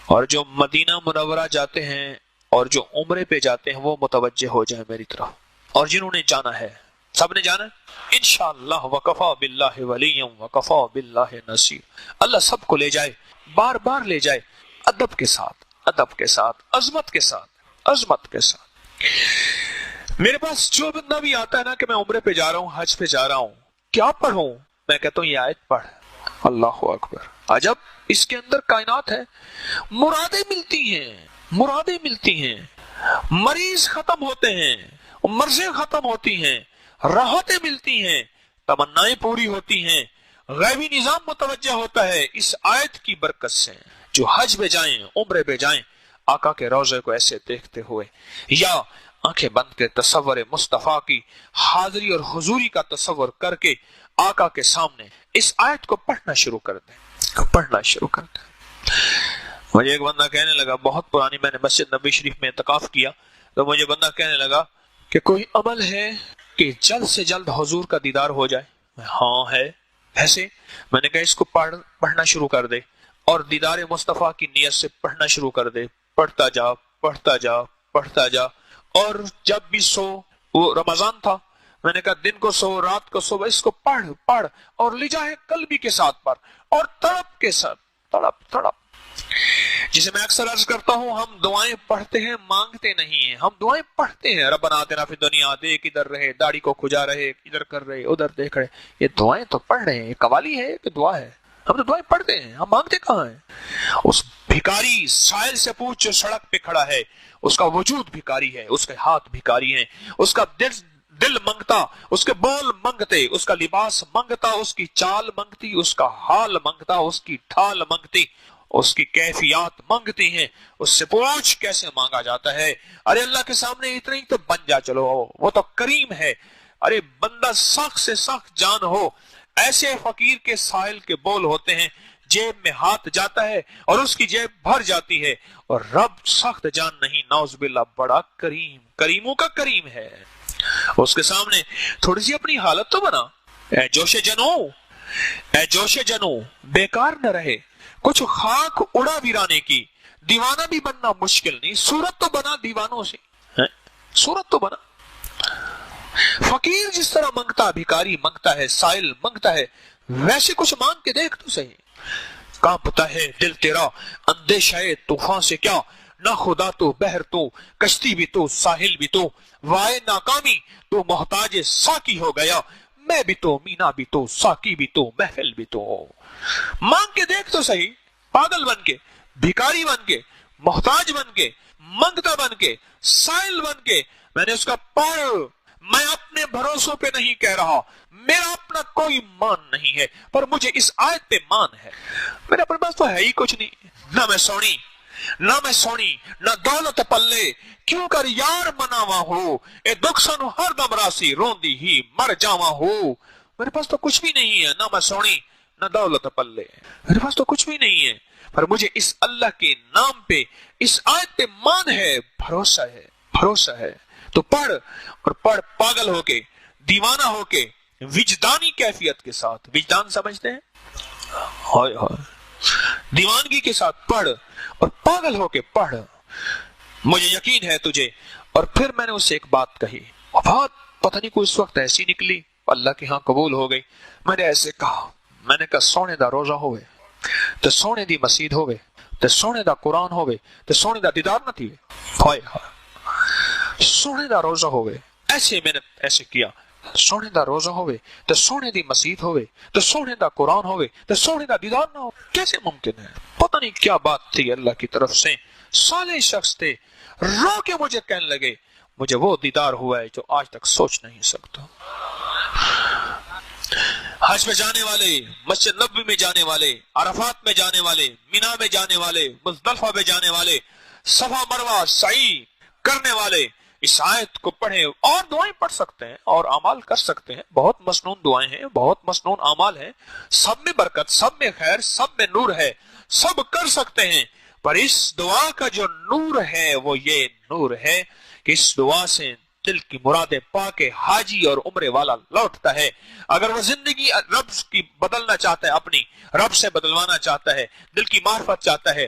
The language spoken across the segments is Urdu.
اور جو مدینہ منورہ جاتے ہیں اور جو عمرے پہ جاتے ہیں وہ متوجہ ہو جائیں میری طرف، اور جنہوں نے جانا ہے سب نے جانا ہے انشاءاللہ، وکفا باللہ ولیا وکفا باللہ نصیر۔ اللہ سب کو لے جائے، بار بار لے جائے، ادب کے ساتھ، ادب کے ساتھ، عظمت کے ساتھ، عظمت کے ساتھ۔ میرے پاس جو بندہ بھی آتا ہے نا کہ میں عمرے پہ جا رہا ہوں، حج پہ جا رہا ہوں، کیا پڑھوں؟ میں کہتا ہوں یہ آیت پڑھ۔ اللہ اکبر، عجب، اس کے اندر کائنات ہے، مرادیں ملتی ہیں، مرادیں ملتی ہیں، مریض ختم ہوتے ہیں، مرضیں ختم ہوتی ہیں، راحتیں ملتی ہیں، تمنائیں پوری ہوتی ہیں، غیبی نظام متوجہ ہوتا ہے اس آیت کی برکت سے۔ جو حج پہ جائیں، عمرے پہ جائیں، آقا کے روضے کو ایسے دیکھتے ہوئے یا آنکھیں بند کے تصور مصطفیٰ کی حاضری اور حضوری کا تصور کر کے آقا کے سامنے اس آیت کو پڑھنا شروع کر دیں، پڑھنا شروع کر دیں۔ مجھے ایک بندہ کہنے لگا، بہت پرانی، میں نے مسجد نبی شریف میں اعتکاف کیا تو مجھے بندہ کہنے لگا کہ کوئی عمل ہے کہ جلد سے جلد حضور کا دیدار ہو جائے؟ ہاں ہے۔ ایسے میں نے کہا اس کو پڑھنا شروع کر دے اور دیدار مصطفیٰ کی نیت سے پڑھنا شروع کر دے، پڑھتا جا، پڑھتا جا، پڑھتا جا، اور جب بھی سو، وہ رمضان تھا، میں نے کہا دن کو سو، رات کو سو، اس کو پڑھ پڑھ اور لجاہ قلبی کے ساتھ پڑھ اور تڑپ کے ساتھ، تڑپ تڑپ۔ جسے میں اکثر عرض کرتا ہوں، ہم دعائیں پڑھتے ہیں، مانگتے نہیں ہیں، ہم دعائیں پڑھتے ہیں۔ ربنا آتنا فی الدنیا، دیکھ ادھر رہے، داڑھی کو کھجا رہے، ادھر کر رہے، ادھر دیکھ رہے، یہ دعائیں تو پڑھ رہے ہیں، یہ قوالی ہے کہ دعا ہے؟ ہم تو دعائیں پڑھتے ہیں، ہم مانگتے کہاں ہیں؟ اس بھکاری سائل سے پوچھ جو سڑک پہ کھڑا ہے، اس کا وجود بھکاری ہے، اس کے ہاتھ بھکاری ہیں، اس کا دل منگتا، اس کے بول منگتے، اس کا لباس منگتا، اس کی چال منگتی، اس کا حال منگتا، اس کی ڈھال منگتی، اس کی کیفیات منگتی ہیں۔ اس سے پوچھ کیسے مانگا جاتا ہے؟ ارے اللہ کے سامنے اتنا ہی تو بن جا، چلو وہ تو کریم ہے۔ ارے بندہ سخت سے سخت جان ہو، ایسے فقیر کے سائل کے بول ہوتے ہیں، جیب میں ہاتھ جاتا ہے اور اس کی جیب بھر جاتی ہے، اور رب سخت جان نہیں، نعوذ باللہ، بڑا کریم، کریموں کا کریم ہے۔ اس کے سامنے تھوڑی سی اپنی حالت تو بنا، اے جوش جنو، اے جوش جنو، بیکار نہ رہے، کچھ خاک اڑا ویرانے کی، دیوانہ بھی بننا مشکل نہیں، صورت تو بنا دیوانوں سے، صورت تو بنا۔ فقیر جس طرح منگتا، بھکاری منگتا ہے، سائل منگتا ہے، ویسے کچھ مانگ کے دیکھ تو صحیح۔ کانپتا ہے دل تیرا اندیشہ طوفان سے کیا، نہ خدا تو بحر تو، کشتی بھی تو، ساحل بھی تو، وائے ناکامی تو محتاج ساقی ہو گیا، میں بھی تو، مینا بھی تو، ساقی بھی تو، محفل بھی تو۔ مانگ کے دیکھ تو صحیح، پاگل بن کے، بھکاری بن کے، محتاج بن کے، منگتا بن کے، سائل بن کے، میں نے اس کا پڑھ، میں اپنے بھروسوں پہ نہیں کہہ رہا، میرا اپنا کوئی مان نہیں ہے، پر مجھے اس آیت پہ مان ہے۔ میرے اپنے پاس تو ہے ہی کچھ نہیں، نہ میں سونی، نہ میں سونی، نہ دولت پلے، کیوں کر یار مناوا ہو، اے دکھ سنو ہر دم راسی، روندی ہی مر جاوا ہو۔ میرے پاس تو کچھ بھی نہیں ہے، نہ میں سونی، نہ دولت پلے، میرے پاس تو کچھ بھی نہیں ہے، پر مجھے اس اللہ کے نام پہ، اس آیت پہ مان ہے، بھروسہ ہے، بھروسہ ہے۔ تو پڑھ، اور پڑھ پاگل ہو کے، دیوانہ ہو کے، وجدانی کیفیت کے ساتھ۔ وجدان سمجھتے ہیں؟ ہائے ہائے، دیوانگی کے ساتھ پڑھ اور پاگل ہو کے پڑھ۔ مجھے یقین ہے تجھے۔ اور پھر میں نے اس سے ایک بات کہی، بات پتہ نہیں کوئی اس وقت ایسی نکلی، اللہ کے ہاں قبول ہو گئی۔ میں نے ایسے کہا، میں نے کہا سونے دا روزہ ہوئے تے سونے دی مسجد ہوئے تے سونے دا قرآن ہوئے تے سونے دا دیدار نہ تھی۔ ہائے ہائے، سونے دا روزہ ہوئے، ایسے میں نے ایسے کیا، سونے دا روزہ ہوئے تے سونے دی مسجد ہوئے تے سونے دا قرآن ہوئے تے سونے دا دیدار نہ ہو، کیسے ممکن ہے؟ پتہ نہیں کیا بات تھی اللہ کی طرف سے، صالح شخص تھے، رو کے مجھے کہنے لگے مجھے وہ دیدار ہوا ہے جو آج تک سوچ نہیں سکتا۔ حج میں جانے والے، مسجد نبوی میں جانے والے، عرفات میں جانے والے، مینا میں جانے والے، مزدلفہ میں جانے والے، صفا مروہ سعی کرنے والے اس آیت کو پڑھیں، اور دعائیں پڑھ سکتے ہیں اور اعمال کر سکتے ہیں، بہت مسنون دعائیں ہیں، بہت مسنون اعمال ہیں، سب میں برکت، سب میں خیر، سب میں نور ہے، سب کر سکتے ہیں، پر اس دعا کا جو نور ہے وہ یہ نور ہے کہ اس دعا سے دل کی مرادیں پا کے حاجی اور عمرے والا لوٹتا ہے۔ اگر وہ زندگی رب کی بدلنا چاہتا ہے، اپنی رب سے بدلوانا چاہتا ہے، دل کی معرفت چاہتا ہے،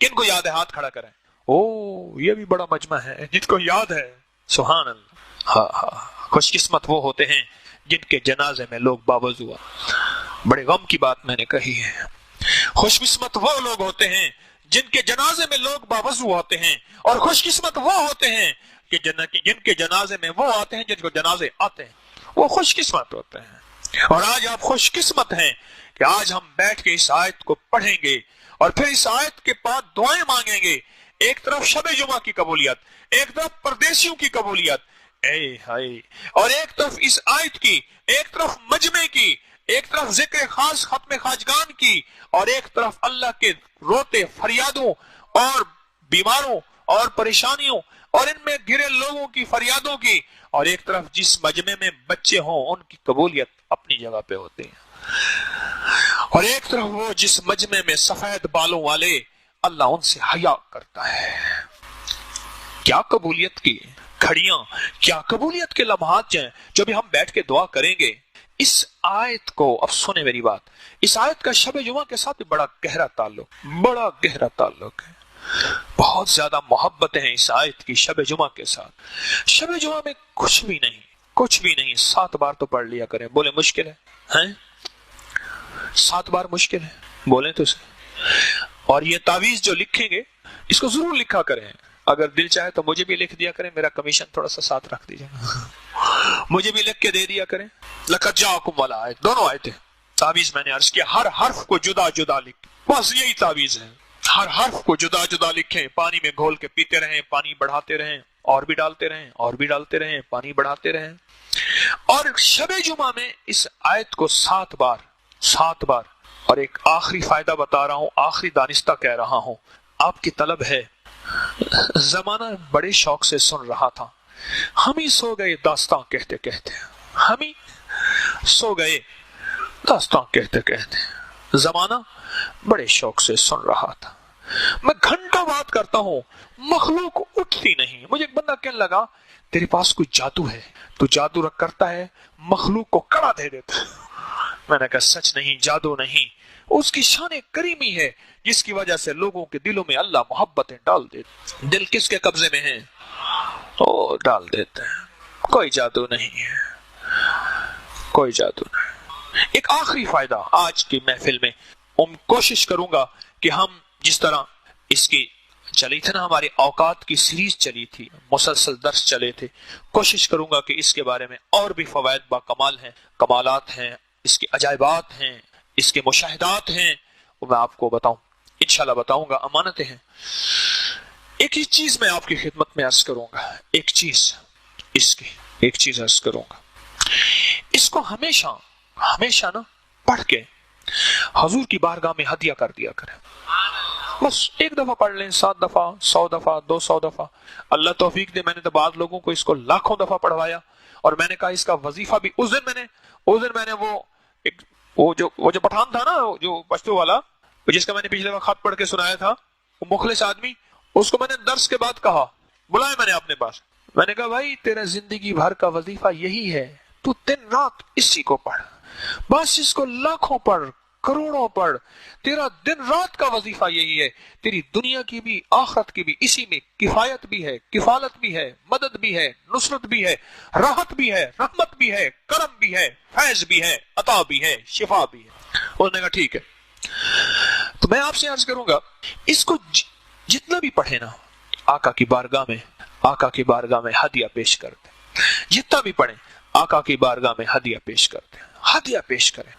کن کو یاد ہے؟ ہاتھ کھڑا کریں. او یہ بھی بڑا مجمع ہے جن کو یاد ہے. سبحان اللہ. ہاں ہاں، خوش قسمت وہ ہوتے ہیں جن کے جنازے میں لوگ باوضو. بڑے غم کی بات میں نے کہی ہے. خوش قسمت وہ لوگ ہوتے ہیں جن کے جنازے میں لوگ باوضو ہوتے ہیں، اور خوش قسمت وہ ہوتے ہیں کہ جن کے جنازے میں وہ آتے ہیں جن کو جنازے آتے ہیں. وہ خوش قسمت ہوتے ہیں. اور آج آپ خوش قسمت ہیں کہ آج ہم بیٹھ کے اس آیت کو پڑھیں گے اور پھر اس آیت کے بعد دعائیں مانگیں گے. ایک طرف شب جمعہ کی قبولیت، ایک طرف پردیسیوں کی قبولیت، اے ہائے، اور ایک طرف اس آیت کی، ایک طرف مجمع کی، ایک طرف ذکر خاص ختم خواجگان کی، اور ایک طرف اللہ کے روتے فریادوں اور بیماروں اور پریشانیوں اور ان میں گرے لوگوں کی فریادوں کی، اور ایک طرف جس مجمع میں بچے ہوں ان کی قبولیت اپنی جگہ پہ ہوتے ہیں، اور ایک طرف وہ جس مجمع میں سفید بالوں والے اللہ ان سے حیا کرتا ہے. کیا قبولیت کی کھڑیاں، کیا قبولیت کے لمحات ہیں جو بھی ہم بیٹھ کے دعا کریں گے. اس آیت کو اب سنیں میری بات، اس آیت کا شب جمعہ کے ساتھ بڑا گہرا تعلق ہے. بہت زیادہ محبتیں ہیں اس آیت کی شب جمعہ کے ساتھ. شب جمعہ میں کچھ بھی نہیں. 7 بار تو پڑھ لیا کریں. بولے مشکل ہے 7 بار مشکل ہے؟ بولیں تو صحیح. اور یہ تعویذ جو لکھیں گے اس کو ضرور لکھا کریں. اگر دل چاہے تو مجھے بھی لکھ دیا کریں، میرا کمیشن تھوڑا سا ساتھ رکھ دیجیے. مجھے بھی لکھ کے دے دیا کریں. لقد جاءکم والا آیت، دونوں آیتیں تعویذ میں نے عرض کیا، ہر حرف کو جدا جدا لکھ، بس یہی تعویذ ہے. ہر حرف کو جدا جدا لکھیں، پانی میں گھول کے پیتے رہیں، پانی بڑھاتے رہیں، اور بھی ڈالتے رہیں، پانی بڑھاتے رہیں. اور شب جمعہ میں اس آیت کو 7 بار. اور ایک آخری فائدہ بتا رہا ہوں، آخری دانستہ کہہ رہا ہوں، آپ کی طلب ہے. زمانہ بڑے شوق سے سن رہا تھا، ہم ہی سو گئے داستان کہتے کہتے. زمانہ بڑے شوق سے سن رہا تھا. میں گھنٹوں بات کرتا ہوں، مخلوق اٹھتی نہیں. مجھے ایک بندہ کہنے لگا تیرے پاس کوئی جادو ہے، تو جادو رکھ کرتا ہے، مخلوق کو کڑا دے دیتا. میں نے کہا سچ نہیں، جادو نہیں، اس کی شان کریمی ہے جس کی وجہ سے لوگوں کے دلوں میں اللہ محبتیں ڈال دیتے. دل کس کے قبضے میں ہیں؟ وہ ڈال دیتے ہیں. کوئی جادو نہیں ہے. ایک آخری فائدہ آج کی محفل میں کوشش کروں گا کہ ہم جس طرح اس کی چلی تھی نا، ہماری اوقات کی سیریز چلی تھی، مسلسل درس چلے تھے، کوشش کروں گا کہ اس کے بارے میں اور بھی فوائد با کمال ہیں، کمالات ہیں، اس کے عجائبات ہیں، اس کے مشاہدات ہیں، وہ میں آپ کو بتاؤں، انشاءاللہ بتاؤں گا. امانتیں ہیں. ایک ہی چیز میں آپ کی خدمت میں عرض کروں گا، ایک چیز عرض کروں گا. اس کو ہمیشہ نا پڑھ کے حضور کی بارگاہ میں ہدیہ کر دیا کریں. بس ایک دفعہ پڑھ لیں، 7 دفعہ، 100 دفعہ، 200 دفعہ. اللہ توفیق دے، میں نے تو بعض لوگوں کو اس کو لاکھوں دفعہ پڑھوایا، اور میں نے کہا اس کا وظیفہ بھی. اس دن میں نے وہ جو پٹھان تھا نا، جو پشتو والا، جس کا میں نے پچھلے وقت خط پڑھ کے سنایا تھا، وہ مخلص آدمی، اس کو میں نے درس کے بعد کہا، بلایا میں نے اپنے پاس. میں نے کہا بھائی تیرا زندگی بھر کا وظیفہ یہی ہے، تو دن رات اسی کو پڑھ، بس اس کو لاکھوں پڑھ، کروڑوں پڑھ. تیرا دن رات کا وظیفہ یہی ہے. تیری دنیا کی بھی آخرت کی بھی اسی میں کفایت بھی ہے، کفالت بھی ہے، مدد بھی ہے، نصرت بھی ہے، راحت بھی ہے، رحمت بھی ہے، کرم بھی ہے، فیض بھی ہے، عطا بھی ہے، شفا بھی ہے. انہوں نے کہا ٹھیک ہے. تو میں آپ سے عرض کروں گا، اس کو جتنا بھی پڑھے نا، آقا کی بارگاہ میں ہدیہ پیش کرتے. جتنا بھی پڑھیں آقا کی بارگاہ میں ہدیہ پیش کرتے، ہدیہ پیش کریں.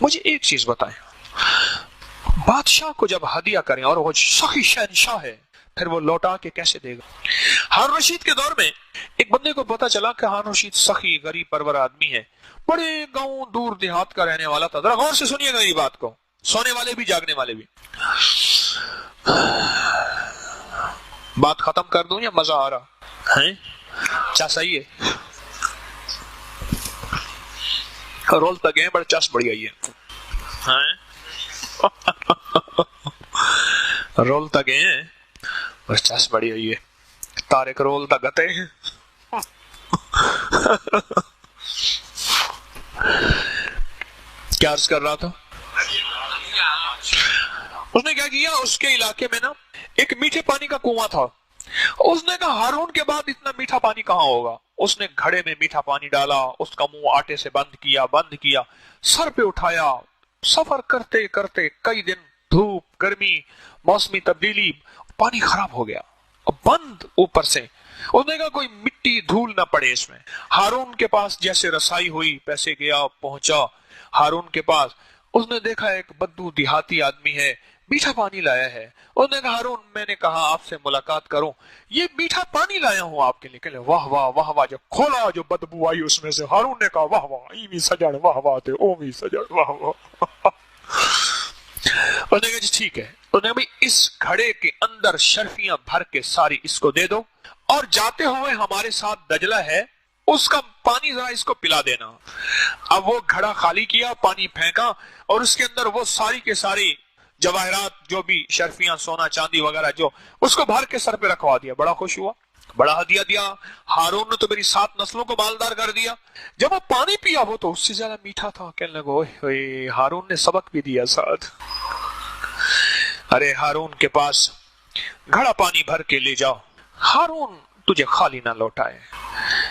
مجھے ایک چیز بتائیں، بادشاہ کو جب ہدیہ کریں اور وہ سخی شہنشاہ ہے، پھر وہ لوٹا کے کیسے دے گا؟ ہارون رشید کے دور میں ایک بندے کو پتا چلا کہ ہارون رشید سخی غریب پرور آدمی ہے، بڑے گاؤں دور دیہات کا رہنے والا تھا. ذرا غور سے سنیے گا میری بات کو، سونے والے بھی جاگنے والے بھی. بات ختم کر دوں یا مزہ آ رہا ہے؟ کیا صحیح ہے؟ رول تک گئے، بڑا چس بڑی آئی ہے. رول تک گئے، بڑا چس بڑی آئی ہے. تارک رول تک گتے ہیں. کیا عرض کر رہا تھا؟ اس نے کیا کیا، اس کے علاقے میں نا ایک میٹھے پانی کا کنواں تھا. اس نے کہا ہارون کے بعد اتنا میٹھا پانی کہاں ہوگا. اس نے گھڑے میں میٹھا پانی ڈالا، اس کا منہ آٹے سے بند کیا، سر پہ اٹھایا. سفر کرتے کرتے کئی دن، دھوپ، گرمی، موسمی تبدیلی، پانی خراب ہو گیا بند اوپر سے. اس نے کہا کوئی مٹی دھول نہ پڑے اس میں. ہارون کے پاس جیسے رسائی ہوئی، پیسے گیا، پہنچا ہارون کے پاس. اس نے دیکھا ایک بدو دیہاتی آدمی ہے، میٹھا پانی لایا ہے. اس نے کہا ہارون میں نے کہا آپ سے ملاقات کروں، یہ میٹھا پانی لایا ہوں آپ کے لیے. کہ واہ واہ واہ واہ. جب کھولا جو بدبو آئی اس میں سے، ہارون نے کہا واہ واہ ایویں سجڑ واہ واہ تے اوویں سجڑ واہ واہ. اس نے کہا جی ٹھیک ہے. اس نے کہا اس گھڑے کے اندر شرفیاں بھر کے ساری اس کو دے دو، اور جاتے ہوئے ہمارے ساتھ دجلہ ہے اس کا پانی ذرا اس کو پلا دینا. اب وہ گھڑا خالی کیا، پانی پھینکا، اور اس کے اندر وہ ساری کے ساری جواہرات جو بھی شرفیاں، سونا چاندی وغیرہ جو، اس کو بھر کے سر پہ رکھوا دیا. بڑا خوش ہوا، بڑا ہدیہ دیا. ہارون نے تو میری 7 نسلوں کو مالدار کر دیا. جب وہ پانی پیا وہ تو اس سے زیادہ میٹھا تھا. کہنے لگا اوئے ہارون نے سبق بھی دیا ساتھ. ارے ہارون کے پاس گھڑا پانی بھر کے لے جاؤ، ہارون تجھے خالی نہ لوٹائے.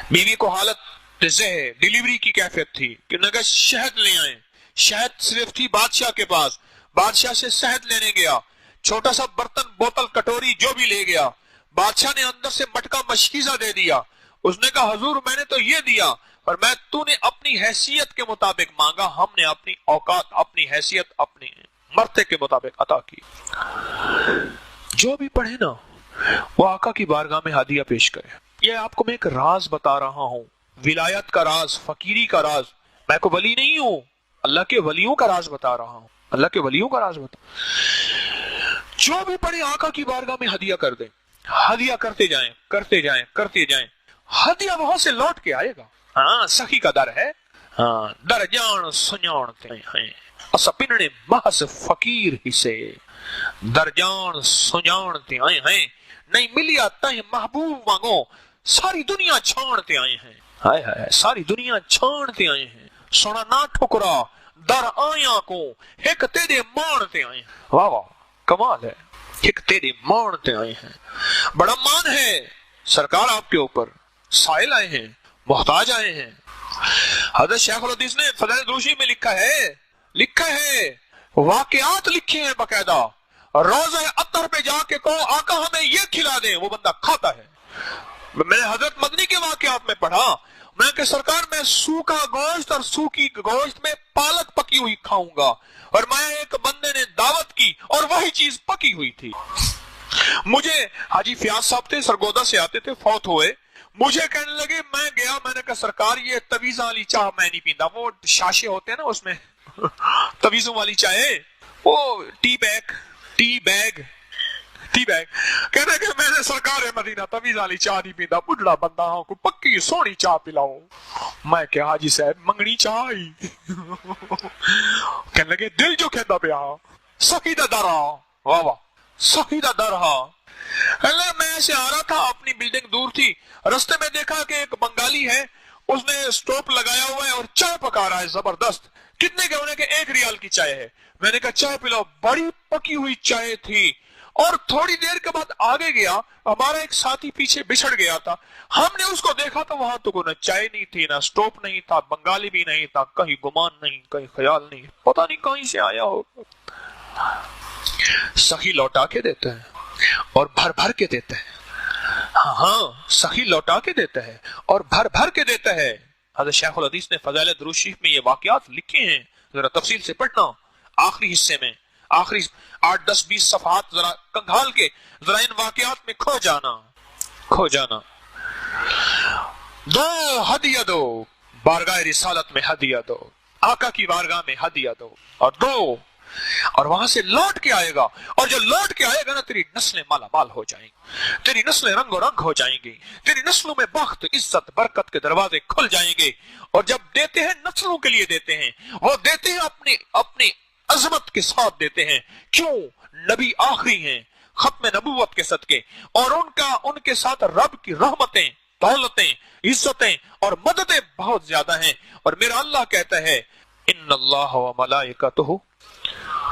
بیوی کو حالت ڈیلیوری کی کیفیت تھی کہ نگا شہد لے آئے. شہد صرف تھی بادشاہ کے پاس. بادشاہ سے شہد لینے گیا، چھوٹا سا برتن، بوتل، کٹوری جو بھی لے گیا. بادشاہ نے اندر سے مٹکا مشکیزہ دے دیا. اس نے کہا حضور میں نے تو یہ دیا، پر میں تو نے اپنی حیثیت کے مطابق مانگا، ہم نے اپنی اوقات، اپنی حیثیت، اپنی مرتے کے مطابق عطا کی. جو بھی پڑھے نا وہ آقا کی بارگاہ میں ہدیہ پیش کرے. یہ آپ کو میں ایک راز بتا رہا ہوں، ولایت کا راز، فقیری کا راز. میں کو ولی نہیں ہوں، اللہ کے ولیوں کا راز بتا رہا ہوں. اللہ کے ولیوں کا راز بتا. جو بھی پڑھے آقا کی بارگاہ میں ہدیہ کر دیں. ہدیہ کرتے جائیں، کرتے جائیں، کرتے جائیں. ہدیہ وہاں سے لوٹ کے آئے گا. ہاں سخی کا در ہے. ہاں در جان سنجانتے ہیں اسا پننے محض فقیر ہی سے. در جان سنجانتے آئے ہیں، نہیں ملیا تہیں محبوب وانگو، ساری دنیا چھانتے آئے ہیں. ہائے ہائے ساری دنیا چھانتے آئے ہیں. سونا نہ ٹھکرا در آیاں کو، ایک تیرے مانتے آئے ہیں. واہ واہ کمال ہے. ایک تیرے مانتے آئے ہیں. بڑا مان ہے سرکار آپ کے اوپر. سائل آئے ہیں، محتاج آئے ہیں. حضرت شیخ الحدیث نے فضائل دروشی میں لکھا ہے واقعات لکھے ہیں باقاعدہ. روزہ عطر پہ جا کے کہو آقا ہمیں یہ کھلا دیں، وہ بندہ کھاتا ہے. میں نے حضرت مدنی کے واقعات میں پڑھا، میں کہ سرکار میں سوکھا گوشت اور سوکھی گوشت میں پالک پکی ہوئی کھاؤں گا. اور میں ایک بندے نے دعوت کی اور وہی چیز پکی ہوئی تھی. مجھے حاجی فیاض صاحب تھے، سرگودا سے آتے تھے، فوت ہوئے. مجھے کہنے لگے، میں گیا، میں نے کہا سرکار یہ تویزاں والی چاہ میں نہیں پیندا. وہ شاشے ہوتے ہیں نا اس میں تویزوں والی چائے، وہ ٹی بیگ کہنے کہ میں نے سرکار مدینہ تویز والی چاہ نہیں پیندا، بڑھڑا بندہ ہوں، کو پکی سونی چاہ پلاؤ. میں کہ حاجی صاحب منگنی چاہ آئی. کہنے لگے دل جو کہندا پیا سخی دا در ہا. واہ واہ سخی دا در ہا. اللہ میں ایسے آ رہا تھا، اپنی بلڈنگ دور تھی، رستے میں دیکھا کہ ایک بنگالی ہے، اس نے سٹوپ لگایا ہوا ہے اور چائے پکا رہا ہے زبردست. کتنے کے ہونے کے 1 ریال کی چائے ہے. میں نے کہا چائے پلاؤ. بڑی پکی ہوئی چائے تھی. اور تھوڑی دیر کے بعد آگے گیا، ہمارا ایک ساتھی پیچھے بچھڑ گیا تھا. ہم نے اس کو دیکھا تو وہاں تو نہ چائے نہیں تھی، نہ سٹوپ نہیں تھا، بنگالی بھی نہیں تھا، کہیں گمان نہیں، کہیں خیال نہیں، پتہ نہیں کہیں سے آیا ہو. سخی لوٹا کے دیتے ہیں اور بھر بھر کے دیتے ہیں. ہاں سخی لوٹا کے دیتا ہے اور بھر بھر کے دیتا ہے. حضرت شیخ الحدیث نے فضائل دروش شریف میں یہ واقعات لکھے ہیں، ذرا تفصیل سے پڑھنا. آخری حصے میں آخری 8 10 20 صفحات ذرا کنگھال کے ذرا ان واقعات میں کھو جانا. دو ہدیہ دو، بارگاہ رسالت میں ہدیہ دو، آقا کی بارگاہ میں ہدیہ دو اور دو، اور وہاں سے لوٹ کے آئے گا. اور جو لوٹ کے آئے گا نا تیری نسلیں مالا مال ہو جائیں گی، تیری نسلیں رنگ و رنگ ہو جائیں گی، تیری نسلوں میں بخت، عزت، برکت کے دروازے کھل جائیں گے. اور جب دیتے ہیں نسلوں کے لیے دیتے ہیں، وہ دیتے ہیں اپنی عظمت کے ساتھ دیتے ہیں. کیوں؟ نبی آخری ہیں ختم نبوت کے صدقے، اور ان کے ساتھ رب کی رحمتیں، دولتیں، عزتیں اور مددیں بہت زیادہ ہیں. اور میرا اللہ کہتا ہے ان اللہ و ملائکتہ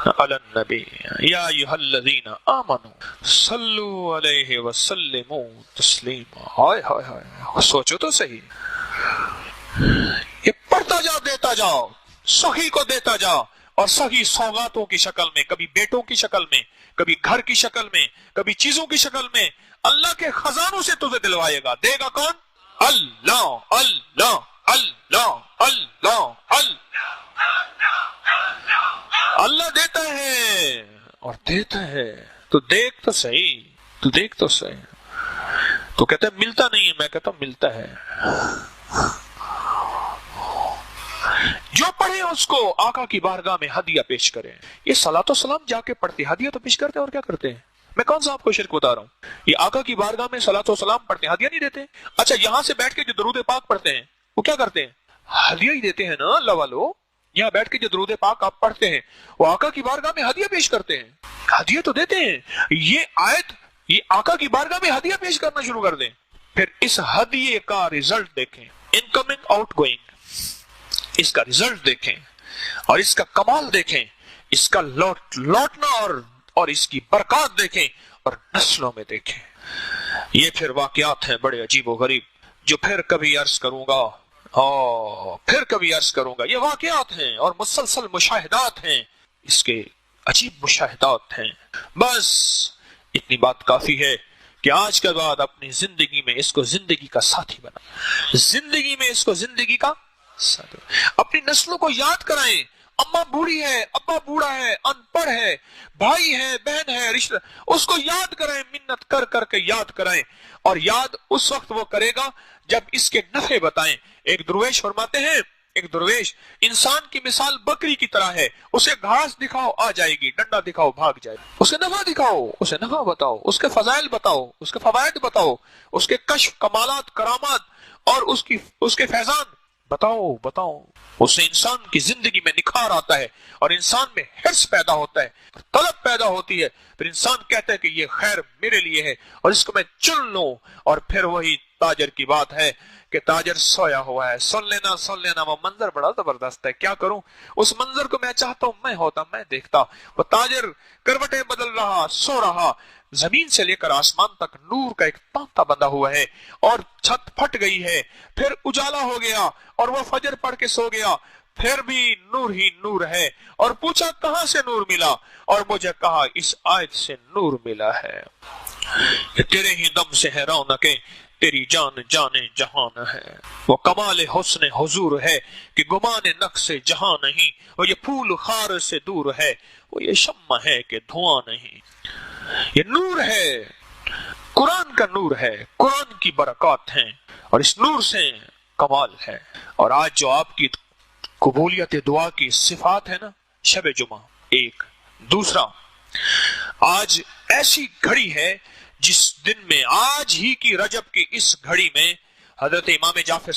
علی النبی یا ایھا الذین آمنوا صلوا علیہ وسلموا تسلیما. ہائے ہائے ہائے، سوچو تو صحیح، یہ پڑھتا جا، دیتا جاؤ، سخی کو دیتا جا، اور سخی سوغاتوں کی شکل میں، کبھی بیٹوں کی شکل میں، کبھی گھر کی شکل میں، کبھی چیزوں کی شکل میں، اللہ کے خزانوں سے تجھے دلوائے گا. دے گا کون؟ اللہ اللہ اللہ اللہ اللہ. اللہ دیتا ہے اور دیتا ہے. تو دیکھ تو صحیح، تو دیکھ تو صحیح. تو کہتا ہے ملتا نہیں ہے، میں کہتا ہوں ملتا ہے. جو پڑھے اس کو آقا کی بارگاہ میں ہدیہ پیش کریں. یہ صلاۃ و سلام جا کے پڑھتے، ہدیہ تو پیش کرتے اور کیا کرتے ہیں؟ میں کون سا آپ کو شرک بتا رہا ہوں؟ یہ آقا کی بارگاہ میں صلاۃ و سلام پڑھتے ہیں، ہدیہ نہیں دیتے. اچھا یہاں سے بیٹھ کے جو درود پاک پڑھتے ہیں وہ کیا کرتے ہیں؟ ہدیہ ہی دیتے ہیں نا. اللہ والو، یہاں بیٹھ کے جو درود پاک آپ پڑھتے ہیں وہ آقا کی بارگاہ میں ہدیہ پیش کرتے ہیں، ہدیہ تو دیتے ہیں. یہ آیت، یہ آقا کی بارگاہ میں ہدیہ پیش کرنا شروع کر دیں. پھر اس ہدیے کا رزلٹ دیکھیں، انکمنگ آؤٹ گوئنگ، اس کا رزلٹ دیکھیں اور اس کا کمال دیکھیں، اس کا لوٹنا اور اس کی برکات دیکھیں اور نسلوں میں دیکھیں. یہ پھر واقعات ہیں بڑے عجیب و غریب جو پھر کبھی عرض کروں گا، پھر کبھی عرض کروں گا. یہ واقعات ہیں اور مسلسل مشاہدات ہیں، اس کے عجیب مشاہدات ہیں. بس اتنی بات کافی ہے کہ آج کے بعد اپنی زندگی میں اس کو زندگی کا ساتھی بنا، زندگی میں اس کو زندگی کا ساتھی، اپنی نسلوں کو یاد کرائیں. اماں بوڑھی ہے، ابا بوڑھا ہے، ان پڑھ ہے، بھائی ہے، بہن ہے، رشتہ، اس کو یاد کرائیں، منت کر کر کے یاد کرائیں. اور یاد اس وقت وہ کرے گا جب اس کے نفع بتائیں. ایک درویش فرماتے ہیں، ایک درویش انسان کی مثال بکری کی طرح ہے. اسے گھاس دکھاؤ آ جائے گی، ڈنڈا دکھاؤ بھاگ جائے گی. اسے نفع دکھاؤ، اسے نفع بتاؤ، اس کے فضائل بتاؤ، اس کے فوائد بتاؤ، اس کے کشف، کمالات، کرامات اور اس کے فیضان بتاؤ. اس سے انسان کی زندگی میں نکھار آتا ہے اور انسان میں حرص پیدا ہوتا ہے، طلب پیدا ہوتی ہے. پھر انسان کہتا ہے کہ یہ خیر میرے لیے ہے اور اس کو میں چن لوں. اور پھر وہی تاجر کی بات ہے کہ تاجر سویا ہوا ہے. سن لینا وہ منظر بڑا زبردست ہے، کیا کروں؟ اس منظر کو میں چاہتا ہوں میں ہوتا، میں دیکھتا. وہ تاجر کروٹیں بدل رہا، سو رہا. زمین سے لے کر آسمان تک نور کا ایک تانتا بندھا ہوا ہے اور چھت پھٹ گئی ہے. پھر اجالا ہو گیا اور وہ فجر پڑھ کے سو گیا، پھر بھی نور ہی نور ہے. اور پوچھا کہاں سے نور ملا؟ اور مجھے کہا اس آیت سے نور ملا ہے. کہ تیرے ہی دم سے ہے رونقیں، تیری جان جہان ہے. وہ کمال حسن حضور ہے کہ گمان نقص جہاں نہیں. وہ یہ پھول خار سے دور ہے، وہ یہ شمع ہے کہ دھواں نہیں. یہ نور ہے، قرآن کا نور ہے، قرآن کی برکات ہیں اور اس نور سے کمال ہے. اور آج جو آپ کی قبولیت دعا کی صفات ہے نا، شب جمعہ ایک. دوسرا، آج ایسی گھڑی ہے جس دن میں، آج ہی کی رجب کی اس گھڑی میں حضرت امام جعفر